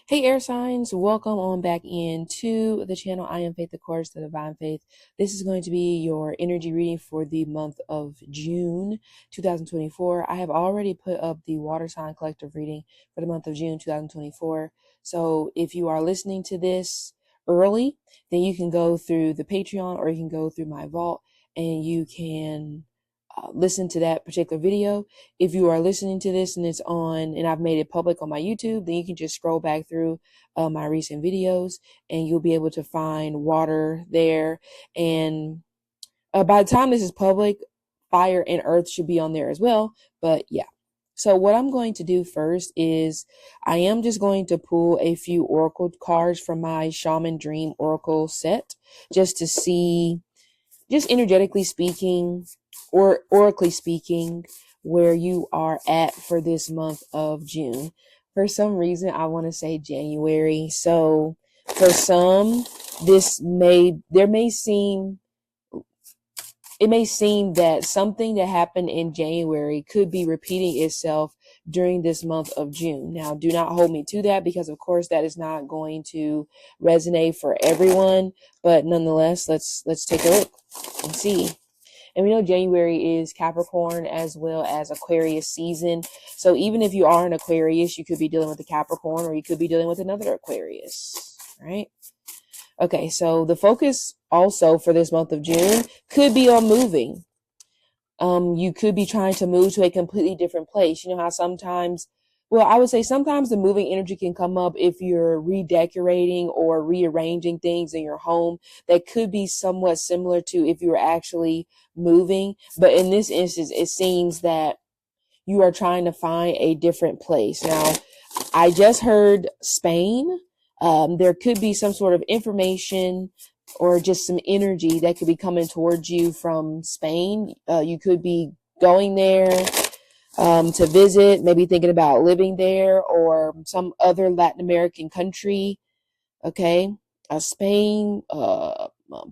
Hey, air signs, welcome on back into the channel. I am Faith, the Course, the Divine Faith. This is going to be your energy reading for the month of June 2024. I have already put up the water sign collective reading for the month of June 2024. So if you are listening to this early, then you can go through the Patreon or you can go through my vault and you can listen to that particular video. If you are listening to this and it's on, and I've made it public on my YouTube, then you can just scroll back through my recent videos and you'll be able to find water there. And by the time this is public, fire and earth should be on there as well. But yeah. So what I'm going to do first is I am just going to pull a few oracle cards from my Shaman Dream Oracle set just to see, just energetically speaking, or oracly speaking, where you are at for this month of June. For some reason, I want to say January. So for some, it may seem that something that happened in January could be repeating itself during this month of June. Now, do not hold me to that because, of course, that is not going to resonate for everyone. But nonetheless, let's take a look and see. And we know January is Capricorn as well as Aquarius season. So even if you are an Aquarius, you could be dealing with a Capricorn or you could be dealing with another Aquarius, right? Okay, so the focus also for this month of June could be on moving. You could be trying to move to a completely different place. You know how sometimes, well, I would say sometimes the moving energy can come up if you're redecorating or rearranging things in your home. That could be somewhat similar to if you were actually moving. But in this instance, it seems that you are trying to find a different place. Now, I just heard Spain. There could be some sort of information or just some energy that could be coming towards you from Spain. You could be going there to visit, maybe thinking about living there or some other Latin American country. Okay. Spain,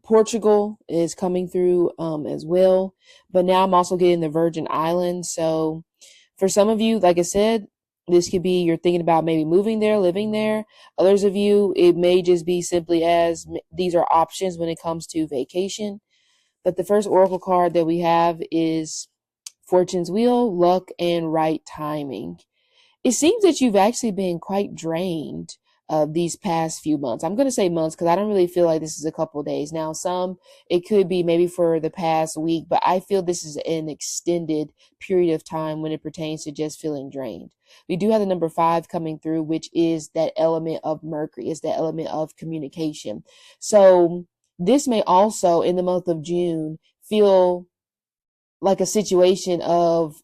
Portugal is coming through as well. But now I'm also getting the Virgin Islands. So for some of you, like I said, this could be you're thinking about maybe moving there, living there. Others of you, it may just be simply as these are options when it comes to vacation. But the first oracle card that we have is Fortune's Wheel, Luck, and Right Timing. It seems that you've actually been quite drained these past few months. I'm going to say months because I don't really feel like this is a couple of days. Now, it could be maybe for the past week, but I feel this is an extended period of time when it pertains to just feeling drained. We do have the number 5 coming through, which is that element of Mercury. It's that element of communication. So this may also, in the month of June, feel like a situation of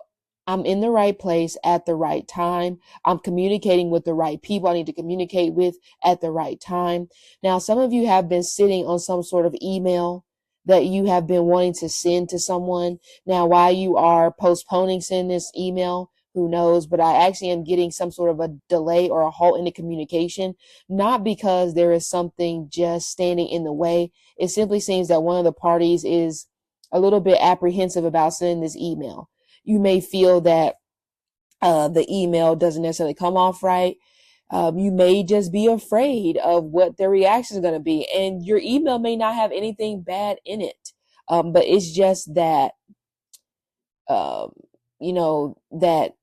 I'm in the right place at the right time. I'm communicating with the right people I need to communicate with at the right time. Now, some of you have been sitting on some sort of email that you have been wanting to send to someone. Now, why you are postponing sending this email, who knows? But I actually am getting some sort of a delay or a halt in the communication, not because there is something just standing in the way. It simply seems that one of the parties is a little bit apprehensive about sending this email. You may feel that the email doesn't necessarily come off right. You may just be afraid of what their reaction is going to be. And your email may not have anything bad in it. But it's just that, um, that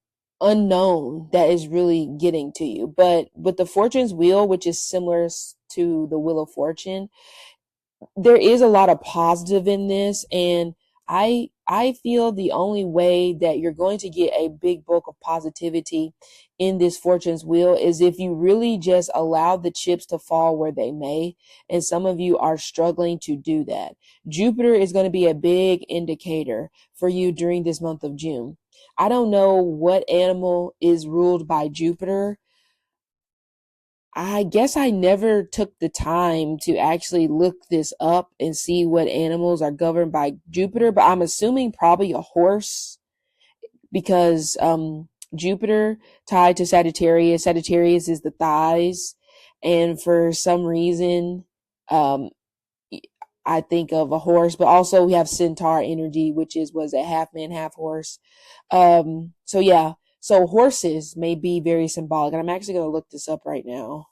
unknown that is really getting to you. But with the Fortune's Wheel, which is similar to the Wheel of Fortune, there is a lot of positive in this, and I feel the only way that you're going to get a big bulk of positivity in this Fortune's Wheel is if you really just allow the chips to fall where they may, and some of you are struggling to do that. Jupiter is going to be a big indicator for you during this month of June. I don't know what animal is ruled by Jupiter. I guess I never took the time to actually look this up and see what animals are governed by Jupiter, but I'm assuming probably a horse because Jupiter tied to Sagittarius. Sagittarius is the thighs, and for some reason, um, I think of a horse, but also we have Centaur energy, which was a half man, half horse. So yeah, so horses may be very symbolic, and I'm actually going to look this up right now.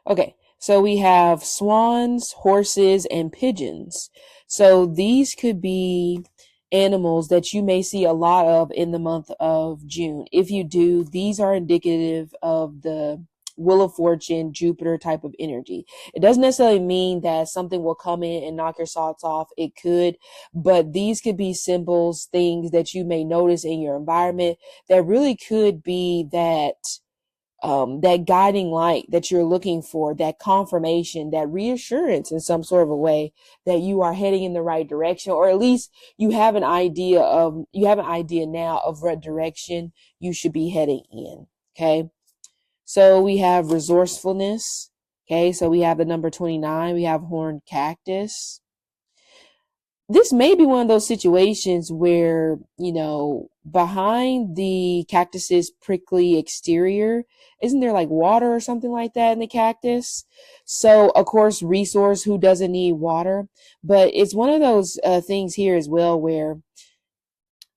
Okay, so we have swans, horses, and pigeons. So these could be animals that you may see a lot of in the month of June. If you do, these are indicative of the Wheel of Fortune, Jupiter type of energy. It doesn't necessarily mean that something will come in and knock your socks off. It could, but these could be symbols, things that you may notice in your environment that really could be that guiding light that you're looking for, that confirmation, that reassurance in some sort of a way that you are heading in the right direction, or at least you have an idea now of what direction you should be heading in. Okay. So we have resourcefulness. Okay. So we have the number 29. We have horned cactus. This may be one of those situations where, behind the cactus's prickly exterior, isn't there like water or something like that in the cactus? So, of course, resource, who doesn't need water? But it's one of those things here as well where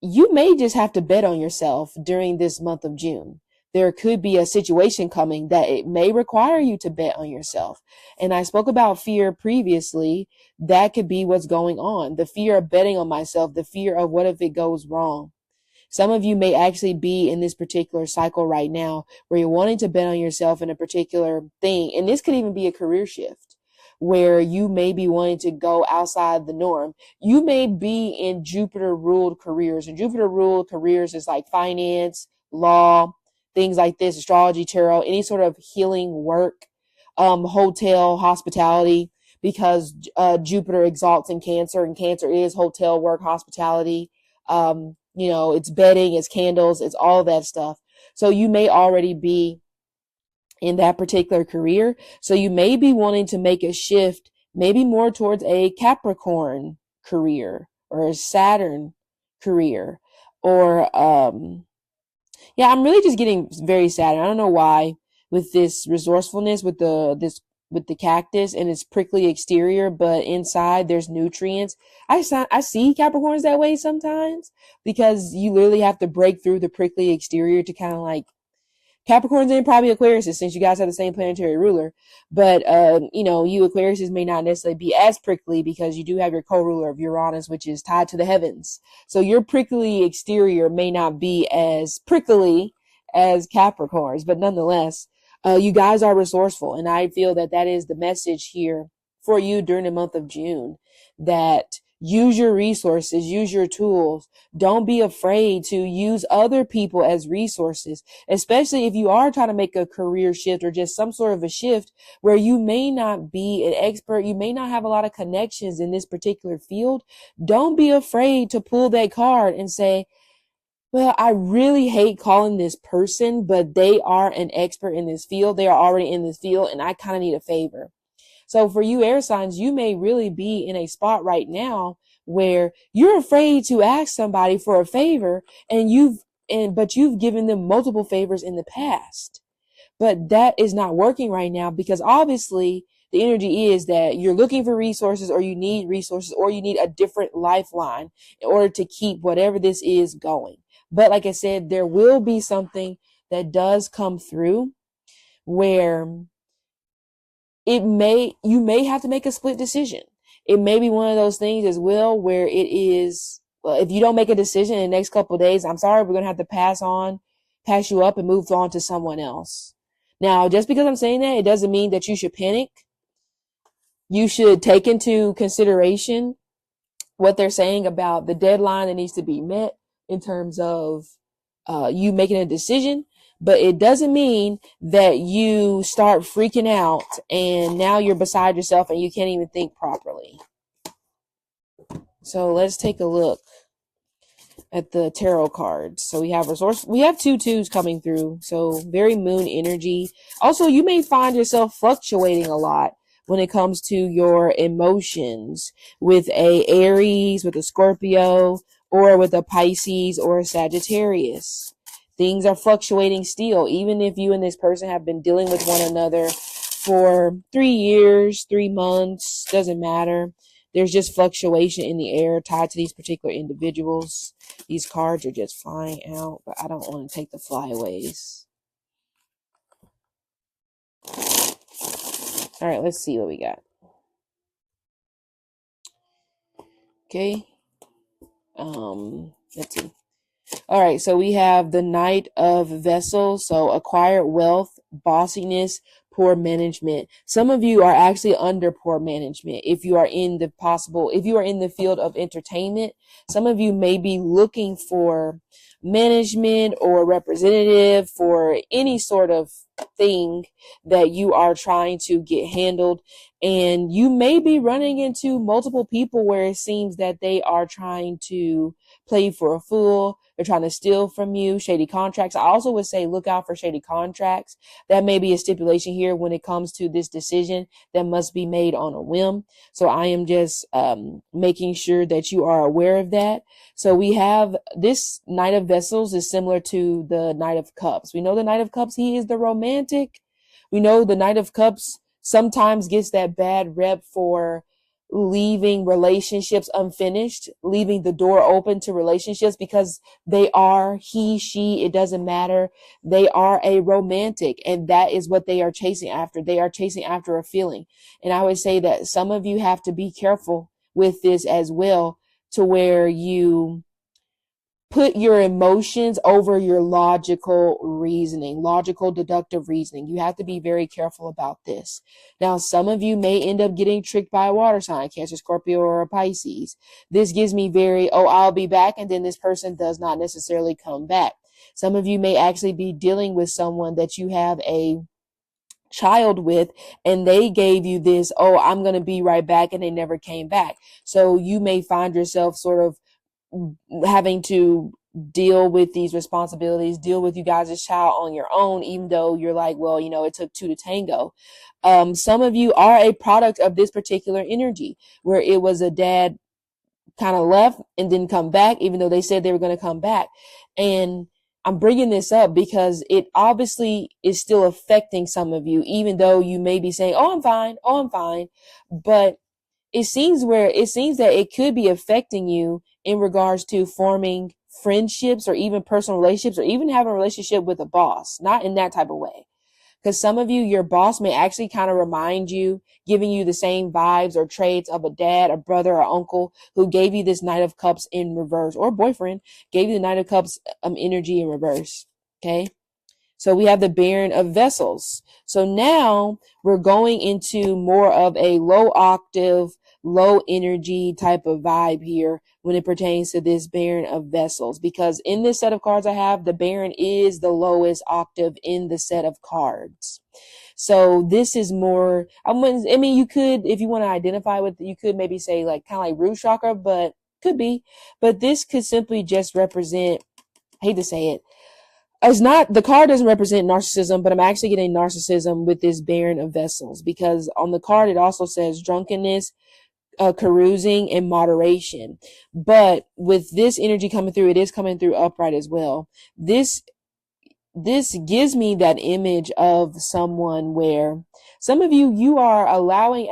you may just have to bet on yourself during this month of June. There could be a situation coming that it may require you to bet on yourself. And I spoke about fear previously. That could be what's going on. The fear of betting on myself, the fear of what if it goes wrong. Some of you may actually be in this particular cycle right now where you're wanting to bet on yourself in a particular thing. And this could even be a career shift where you may be wanting to go outside the norm. You may be in Jupiter ruled careers, and Jupiter ruled careers is like finance, law, things like this, astrology, tarot, any sort of healing work, hotel, hospitality, because Jupiter exalts in Cancer, and Cancer is hotel work, hospitality. It's bedding, it's candles, it's all that stuff. So you may already be in that particular career. So you may be wanting to make a shift, maybe more towards a Capricorn career or a Saturn career, or I'm really just getting very sad. I don't know why, with this resourcefulness, with the cactus and its prickly exterior, but inside there's nutrients. I see Capricorns that way sometimes, because you literally have to break through the prickly exterior to kind of like Capricorns and probably Aquariuses, since you guys have the same planetary ruler. But, you Aquariuses may not necessarily be as prickly because you do have your co-ruler of Uranus, which is tied to the heavens. So your prickly exterior may not be as prickly as Capricorns, but nonetheless, you guys are resourceful. And I feel that that is the message here for you during the month of June, that use your resources, use your tools. Don't be afraid to use other people as resources, especially if you are trying to make a career shift or just some sort of a shift where you may not be an expert. You may not have a lot of connections in this particular field. Don't be afraid to pull that card and say, well, I really hate calling this person, but they are an expert in this field. They are already in this field, and I kind of need a favor. So for you air signs, you may really be in a spot right now where you're afraid to ask somebody for a favor, but you've given them multiple favors in the past. But that is not working right now, because obviously the energy is that you're looking for resources, or you need resources, or you need a different lifeline in order to keep whatever this is going. But like I said, there will be something that does come through where you may have to make a split decision. It may be one of those things as well where it is, well, if you don't make a decision in the next couple of days, I'm sorry, we're going to have to pass you up and move on to someone else. Now, just because I'm saying that, it doesn't mean that you should panic. You should take into consideration what they're saying about the deadline that needs to be met in terms of you making a decision. But it doesn't mean that you start freaking out and now you're beside yourself and you can't even think properly. So let's take a look at the tarot cards. So we have 2 twos coming through. So very moon energy. Also, you may find yourself fluctuating a lot when it comes to your emotions, with a Aries, with a Scorpio, or with a Pisces or a Sagittarius. Things are fluctuating still, even if you and this person have been dealing with one another for 3 years, 3 months, doesn't matter. There's just fluctuation in the air tied to these particular individuals. These cards are just flying out, but I don't want to take the flyaways. All right, let's see what we got. Okay. Let's see. All right, so we have the Knight of Vessels. So acquired wealth, bossiness, poor management. Some of you are actually under poor management. If you are in the field of entertainment, some of you may be looking for management or representative for any sort of thing that you are trying to get handled. And you may be running into multiple people where it seems that they are trying to play you for a fool. They're trying to steal from you, shady contracts. I also would say look out for shady contracts. That may be a stipulation here when it comes to this decision that must be made on a whim. So I am just making sure that you are aware of that. So we have this Knight of Vessels is similar to the Knight of Cups. We know the Knight of Cups, he is the romantic. We know the Knight of Cups sometimes gets that bad rep for leaving relationships unfinished, leaving the door open to relationships because they are he, she, it doesn't matter. They are a romantic, and that is what they are chasing after. They are chasing after a feeling. And I would say that some of you have to be careful with this as well, to where you put your emotions over your logical reasoning, logical deductive reasoning. You have to be very careful about this. Now, some of you may end up getting tricked by a water sign, Cancer, Scorpio, or a Pisces. This gives me I'll be back, and then this person does not necessarily come back. Some of you may actually be dealing with someone that you have a child with, and they gave you this, I'm going to be right back, and they never came back. So you may find yourself sort of having to deal with these responsibilities, deal with you guys' child on your own, even though you're like, well, it took two to tango. Some of you are a product of this particular energy, where it was a dad kind of left and didn't come back, even though they said they were going to come back. And I'm bringing this up because it obviously is still affecting some of you, even though you may be saying, I'm fine. But it seems that it could be affecting you in regards to forming friendships or even personal relationships, or even having a relationship with a boss, not in that type of way. Because some of you, your boss may actually kind of remind you, giving you the same vibes or traits of a dad, a brother, or uncle who gave you this Knight of Cups in reverse, or boyfriend gave you the Knight of Cups energy in reverse. Okay. So we have the Baron of Vessels. So now we're going into more of a low octave, low energy type of vibe here when it pertains to this Baron of Vessels, because in this set of cards I have, the Baron is the lowest octave in the set of cards. So this is more, you could, if you want to identify with, you could maybe say like kind of like root chakra, but could be, but this could simply just represent, I hate to say it, the card doesn't represent narcissism, but I'm actually getting narcissism with this Baron of Vessels, because on the card it also says drunkenness, carousing, and moderation. But with this energy coming through, it is coming through upright as well. This gives me that image of someone where some of you are allowing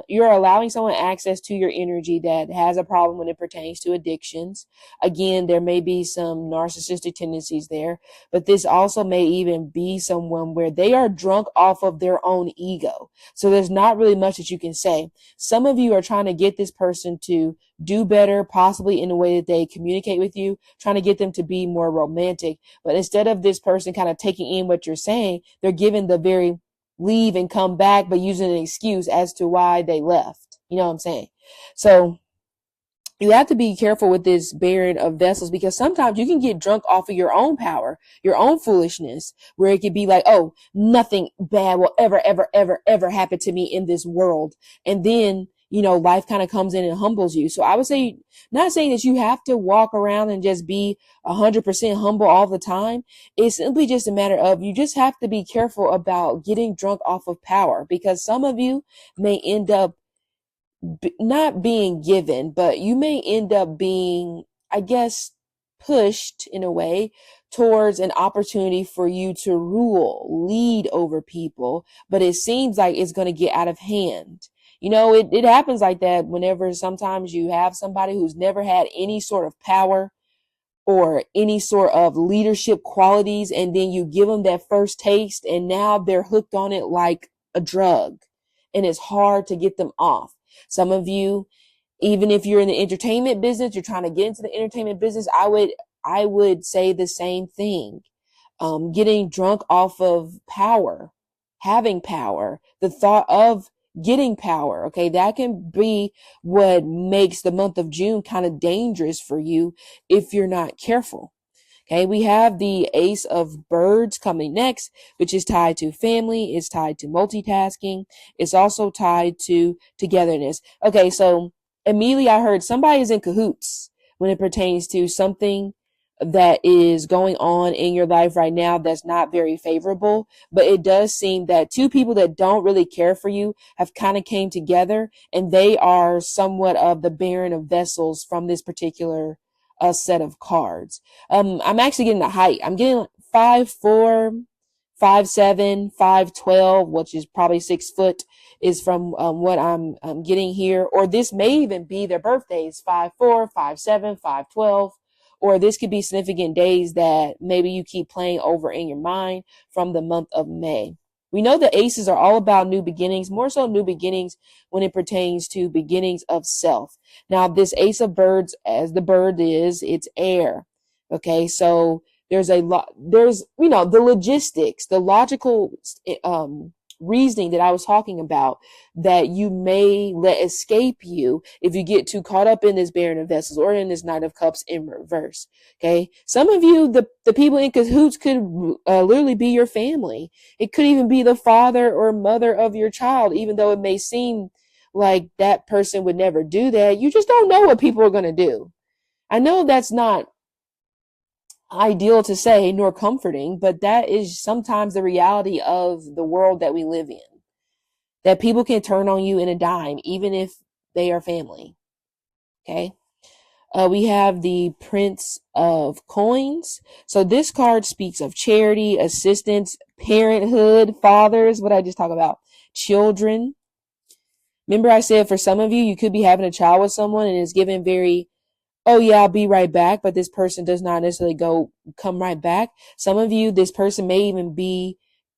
you're allowing someone access to your energy that has a problem when it pertains to addictions. Again, there may be some narcissistic tendencies there, but this also may even be someone where they are drunk off of their own ego. So there's not really much that you can say. Some of you are trying to get this person to do better, possibly in the way that they communicate with you, trying to get them to be more romantic. But instead of this person kind of taking in what you're saying, they're given the very leave and come back, but using an excuse as to why they left. You know what I'm saying? So you have to be careful with this Baron of Vessels, because sometimes you can get drunk off of your own power, your own foolishness, where it could be like, nothing bad will ever happen to me in this world. And then, life kind of comes in and humbles you. So I would say, not saying that you have to walk around and just be 100% humble all the time. It's simply just a matter of, you just have to be careful about getting drunk off of power, because some of you may end up not being given, but you may end up being, I guess, pushed in a way towards an opportunity for you to lead over people, but it seems like it's going to get out of hand. It happens like that whenever sometimes you have somebody who's never had any sort of power or any sort of leadership qualities, and then you give them that first taste, and now they're hooked on it like a drug, and it's hard to get them off. Some of you, even if you're in the entertainment business, you're trying to get into the entertainment business, I would say the same thing. Getting drunk off of power, having power, the thought of getting power. Okay. That can be what makes the month of June kind of dangerous for you if you're not careful. Okay, we have the Ace of Birds coming next, which is tied to family, it's tied to multitasking, it's also tied to togetherness. Okay, so immediately I heard somebody is in cahoots when it pertains to something that is going on in your life right now that's not very favorable, but it does seem that two people that don't really care for you have kind of came together, and they are somewhat of the Baron of Vessels from this particular set of cards. I'm actually getting the height. I'm getting 5'4", 5'7", 5'12", which is probably 6 foot, is from what I'm getting here. Or this may even be their birthdays: 5'4", 5'7", 5'12", or this could be significant days that maybe you keep playing over in your mind from the month of May. We know the aces are all about new beginnings, more so new beginnings when it pertains to beginnings of self. Now, this Ace of Birds, as the bird is, it's air. Okay, so there's a lot, there's, the logistics, the logical reasoning that I was talking about that you may let escape you if you get too caught up in this Baron of Vessels or in this Knight of Cups in reverse. Okay, some of you, the people in cahoots could literally be your family. It could even be the father or mother of your child, even though it may seem like that person would never do that. You just don't know what people are going to do. I know that's not ideal to say nor comforting, but that is sometimes the reality of the world that we live in, that people can turn on you in a dime, even if they are family. Okay. We have the Prince of Coins. So this card speaks of charity, assistance, parenthood, fathers, what I just talked about, children. Remember I said for some of you, you could be having a child with someone and it's given very, oh yeah, I'll be right back, but this person does not necessarily come right back. Some of you, this person may even be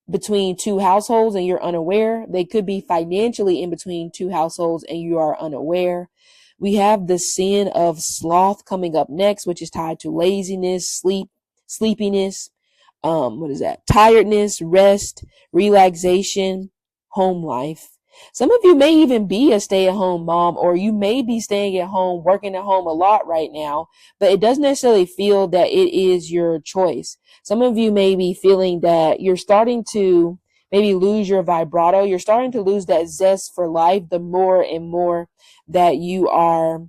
between two households and you're unaware. They could be financially in between two households and you are unaware. We have the sin of sloth coming up next, which is tied to laziness, sleepiness, what is that? Tiredness, rest, relaxation, home life. Some of you may even be a stay-at-home mom, or you may be staying at home, working at home a lot right now, but it doesn't necessarily feel that it is your choice. Some of you may be feeling that you're starting to maybe lose your vibrato. You're starting to lose that zest for life the more and more that you are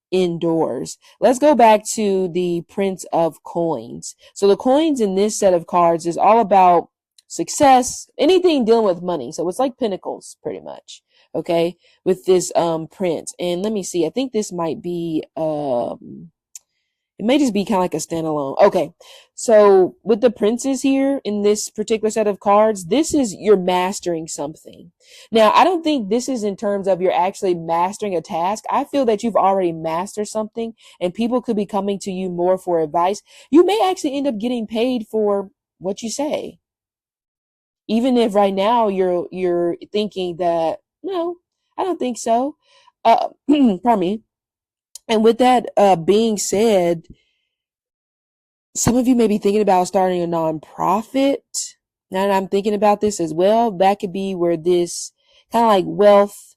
indoors. Let's go back to the Prince of Coins. So the coins in this set of cards is all about success, anything dealing with money. So it's like pentacles pretty much. Okay. With this prince. And let me see. I think this might be it may just be kind of like a standalone. Okay. So with the princes here in this particular set of cards, this is you're mastering something. Now, I don't think this is in terms of you're actually mastering a task. I feel that you've already mastered something and people could be coming to you more for advice. You may actually end up getting paid for what you say. Even if right now you're thinking that, no, I don't think so. Pardon me. And with that being said, some of you may be thinking about starting a nonprofit. Now that I'm thinking about this as well, that could be where this kind of like wealth,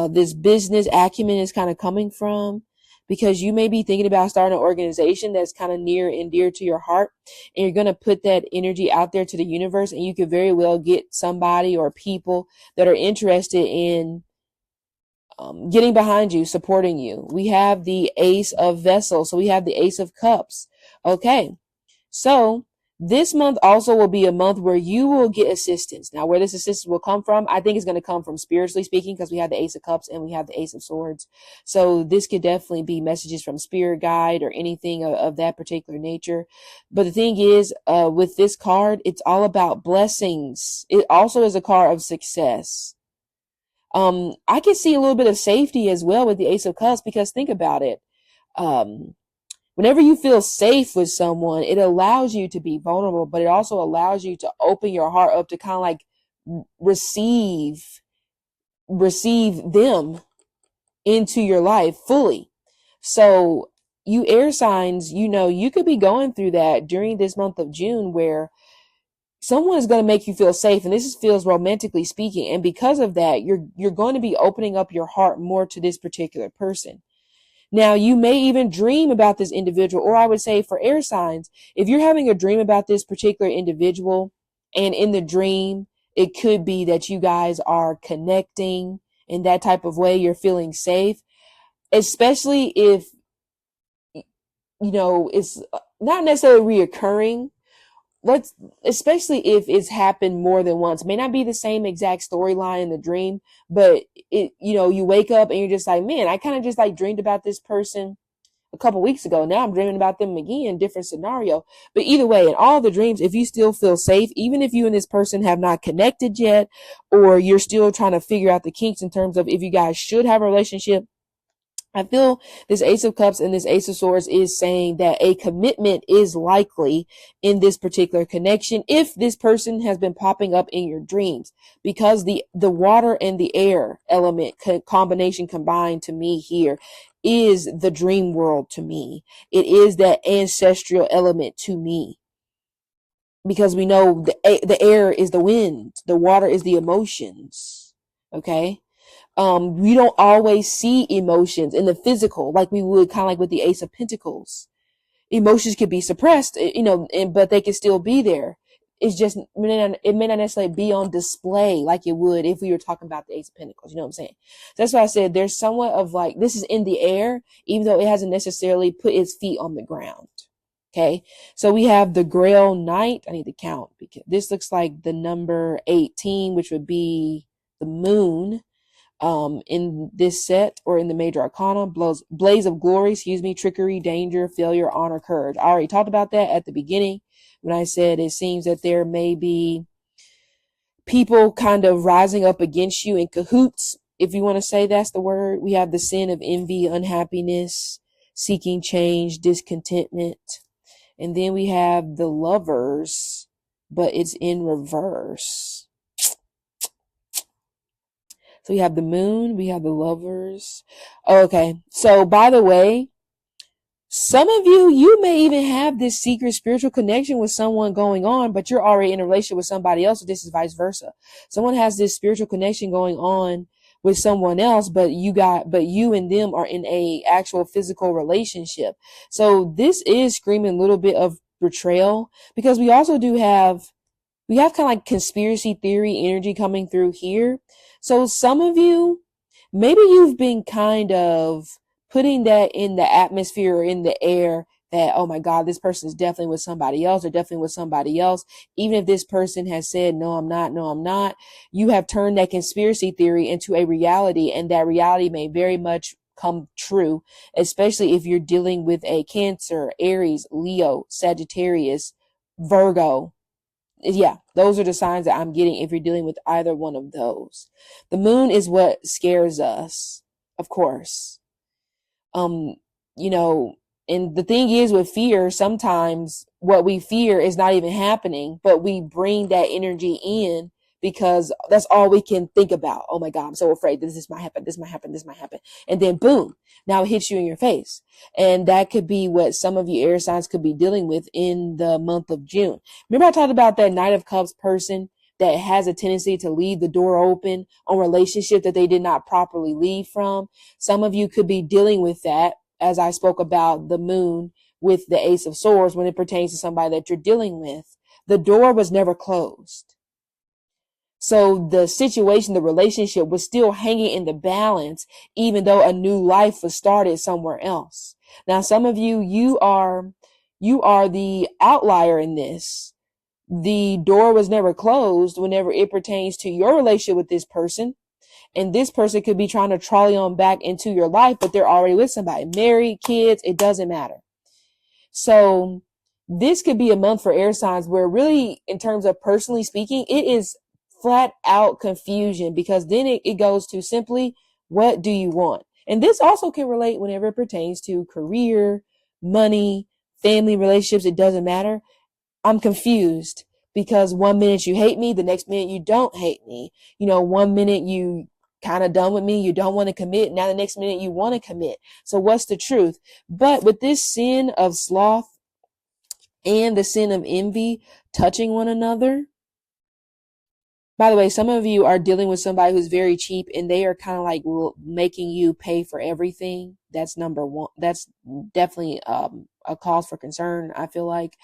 this business acumen is kind of coming from, because you may be thinking about starting an organization that's kind of near and dear to your heart, and you're going to put that energy out there to the universe, and you could very well get somebody or people that are interested in getting behind you, supporting you. We have the Ace of Vessels. So we have the Ace of Cups. Okay. So this month also will be a month where you will get assistance. Now, where this assistance will come from, I think it's going to come from spiritually speaking, because we have the Ace of Cups and we have the Ace of Swords. So this could definitely be messages from spirit guide or anything of that particular nature. But the thing is, with this card, it's all about blessings. It also is a card of success. I can see a little bit of safety as well with the Ace of Cups, because think about it. Whenever you feel safe with someone, it allows you to be vulnerable, but it also allows you to open your heart up to kind of like receive them into your life fully. So you air signs, you could be going through that during this month of June, where someone is going to make you feel safe, and this feels romantically speaking, and because of that, you're going to be opening up your heart more to this particular person. Now, you may even dream about this individual, or I would say for air signs, if you're having a dream about this particular individual, and in the dream, it could be that you guys are connecting in that type of way, you're feeling safe, especially if, it's not necessarily reoccurring. Especially if it's happened more than once. It may not be the same exact storyline in the dream, but you wake up and you're just like, man, I kind of just like dreamed about this person a couple weeks ago. Now I'm dreaming about them again, different scenario. But either way, in all the dreams, if you still feel safe, even if you and this person have not connected yet, or you're still trying to figure out the kinks in terms of if you guys should have a relationship, I feel this Ace of Cups and this Ace of Swords is saying that a commitment is likely in this particular connection if this person has been popping up in your dreams, because the water and the air element combination combined to me here is the dream world to me. It is that ancestral element to me, because we know the air is the wind, the water is the emotions. Okay. We don't always see emotions in the physical like we would kind of like with the Ace of Pentacles. Emotions could be suppressed, but they can still be there. It's just, it may not necessarily be on display like it would if we were talking about the Ace of Pentacles. You know what I'm saying? That's why I said there's somewhat of like, this is in the air, even though it hasn't necessarily put its feet on the ground. Okay. So we have the Grail Knight. I need to count because this looks like the number 18, which would be the moon. In this set, or in the major arcana, blaze of glory, trickery, danger, failure, honor, courage. I already talked about that at the beginning when I said it seems that there may be people kind of rising up against you in cahoots, if you want to say that's the word. We have the sin of envy, unhappiness, seeking change, discontentment. And then we have the Lovers, but it's in reverse. So we have the moon, we have the Lovers. Okay. So by the way, some of you may even have this secret spiritual connection with someone going on, but you're already in a relationship with somebody else. So this is vice versa. Someone has this spiritual connection going on with someone else, but you and them are in a actual physical relationship. So this is screaming a little bit of betrayal, because we also we have kind of like conspiracy theory energy coming through here. So some of you, maybe you've been kind of putting that in the atmosphere or in the air that, oh my God, this person is definitely with somebody else, or definitely with somebody else. Even if this person has said, no, I'm not, you have turned that conspiracy theory into a reality, and that reality may very much come true, especially if you're dealing with a Cancer, Aries, Leo, Sagittarius, Virgo. Yeah, those are the signs that I'm getting if you're dealing with either one of those. The moon is what scares us, of course. And the thing is with fear, sometimes what we fear is not even happening, but we bring that energy in because that's all we can think about. Oh my God, I'm so afraid this might happen, this might happen, this might happen. And then boom, now it hits you in your face. And that could be what some of you air signs could be dealing with in the month of June. Remember I talked about that Knight of Cups person that has a tendency to leave the door open on relationship that they did not properly leave from? Some of you could be dealing with that, as I spoke about the moon with the Ace of Swords when it pertains to somebody that you're dealing with. The door was never closed. So the situation, the relationship was still hanging in the balance, even though a new life was started somewhere else. Now, some of you are the outlier in this. The door was never closed whenever it pertains to your relationship with this person. And this person could be trying to trolley on back into your life, but they're already with somebody, married, kids, it doesn't matter. So this could be a month for air signs where really, in terms of personally speaking, it is flat out confusion, because then it goes to simply, what do you want? And this also can relate whenever it pertains to career, money, family relationships. It doesn't matter. I'm confused. because one minute you hate me, the next minute you don't hate me. You know, one minute you kind of done with me, you don't want to commit. Now the next minute you want to commit. So what's the truth? But with this sin of sloth and the sin of envy touching one another, by the way, some of you are dealing with somebody who's very cheap and they are kind of like making you pay for everything. That's number one. That's definitely a cause for concern, I feel like,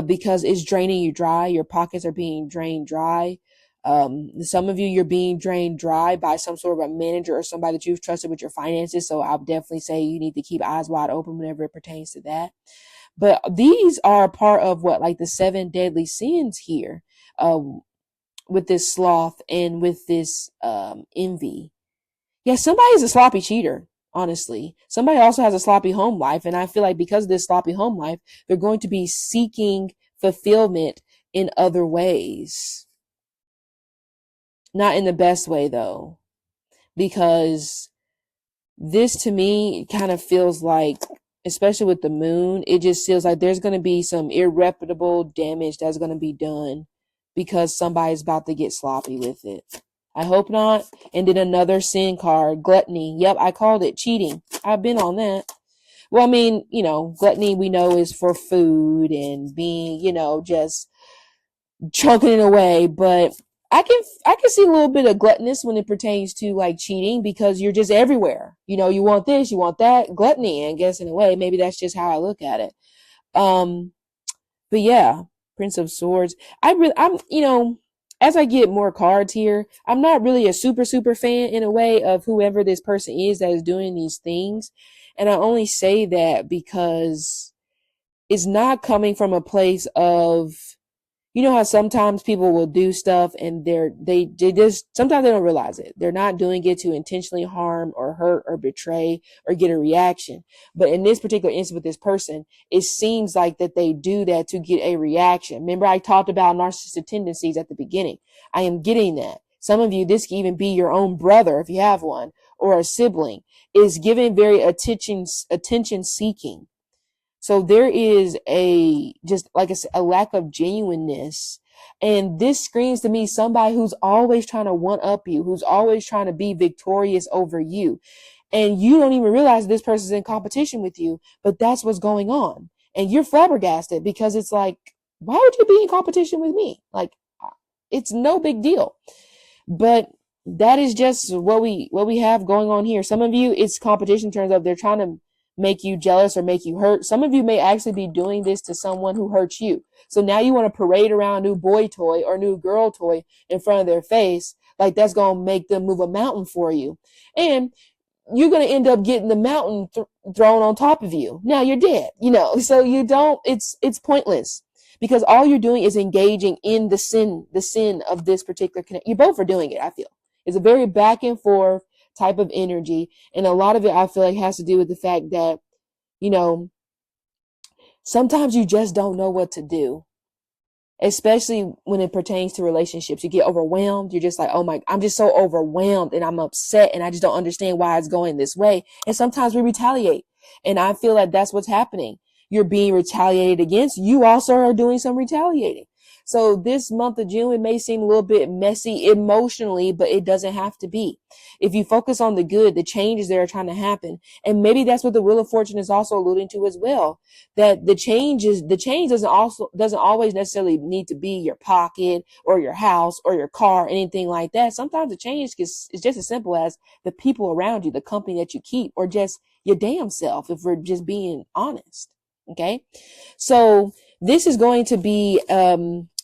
because it's draining you dry. Your pockets are being drained dry. Some of you, you're being drained dry by some sort of a manager or somebody that you've trusted with your finances. So I'll definitely say you need to keep eyes wide open whenever it pertains to that. But these are part of what, like the 7 deadly sins here. With this sloth and with this envy. Yeah, somebody's a sloppy cheater, honestly. Somebody also has a sloppy home life. And I feel like because of this sloppy home life, they're going to be seeking fulfillment in other ways. Not in the best way, though, because this to me kind of feels like, especially with the moon, it just feels like there's going to be some irreparable damage that's going to be done because somebody's about to get sloppy with it. I hope not. And then another sin card, gluttony. Yep, I called it cheating. I've been on that. Well, I mean, you know, gluttony we know is for food and being, you know, just chunking it away. But I can see a little bit of gluttonous when it pertains to like cheating because you're just everywhere. You know, you want this, you want that. Gluttony, I guess in a way, maybe that's just how I look at it. But yeah. Prince of Swords. I'm, you know, as I get more cards here, I'm not really a super fan in a way of whoever this person is that is doing these things. And I only say that because it's not coming from a place of, you know how sometimes people will do stuff and they just, sometimes they don't realize it. They're not doing it to intentionally harm or hurt or betray or get a reaction. But in this particular instance with this person, it seems like that they do that to get a reaction. Remember, I talked about narcissistic tendencies at the beginning. I am getting that. Some of you, this can even be your own brother, if you have one, or a sibling, is giving very attention seeking. So there is just like I said, a lack of genuineness. And this screams to me somebody who's always trying to one up you, who's always trying to be victorious over you. And you don't even realize this person's in competition with you, but that's what's going on. And you're flabbergasted because it's like, why would you be in competition with me? Like, it's no big deal. But that is just what we have going on here. Some of you, it's competition in terms of they're trying to make you jealous or make you hurt. Some of you may actually be doing this to someone who hurts you. So now you want to parade around a new boy toy or new girl toy in front of their face. Like that's going to make them move a mountain for you. And you're going to end up getting the mountain thrown on top of you. Now you're dead, you know, so you don't, it's pointless because all you're doing is engaging in the sin of this particular connection. You both are doing it. I feel it's a very back and forth type of energy. And a lot of it, I feel like has to do with the fact that, you know, sometimes you just don't know what to do, especially when it pertains to relationships. You get overwhelmed. You're just like, oh my, I'm just so overwhelmed and I'm upset and I just don't understand why it's going this way. And sometimes we retaliate. And I feel like that's what's happening. You're being retaliated against. You also are doing some retaliating. So this month of June, it may seem a little bit messy emotionally, but it doesn't have to be. If you focus on the good, the changes that are trying to happen, and maybe that's what the Wheel of Fortune is also alluding to as well, that the change doesn't always necessarily need to be your pocket or your house or your car, anything like that. Sometimes the change is just as simple as the people around you, the company that you keep, or just your damn self, if we're just being honest. Okay. So this is going to be,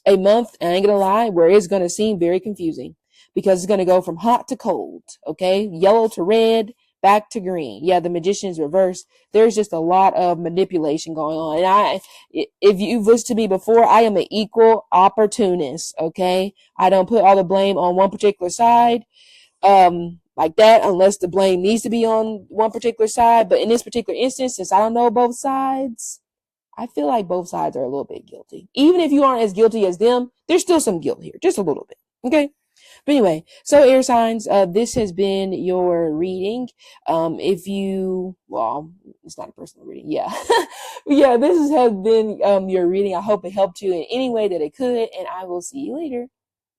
a month, I ain't gonna lie, where it's gonna seem very confusing because it's gonna go from hot to cold, okay? Yellow to red, back to green. Yeah, the Magician's reverse. There's just a lot of manipulation going on. And if you've listened to me before, I am an equal opportunist, okay? I don't put all the blame on one particular side, like that, unless the blame needs to be on one particular side. But in this particular instance, since I don't know both sides, I feel like both sides are a little bit guilty. Even if you aren't as guilty as them, there's still some guilt here, just a little bit. Okay. But anyway, so air signs, this has been your reading. If you, well, it's not a personal reading. Yeah. Yeah, this has been your reading. I hope it helped you in any way that it could, and I will see you later.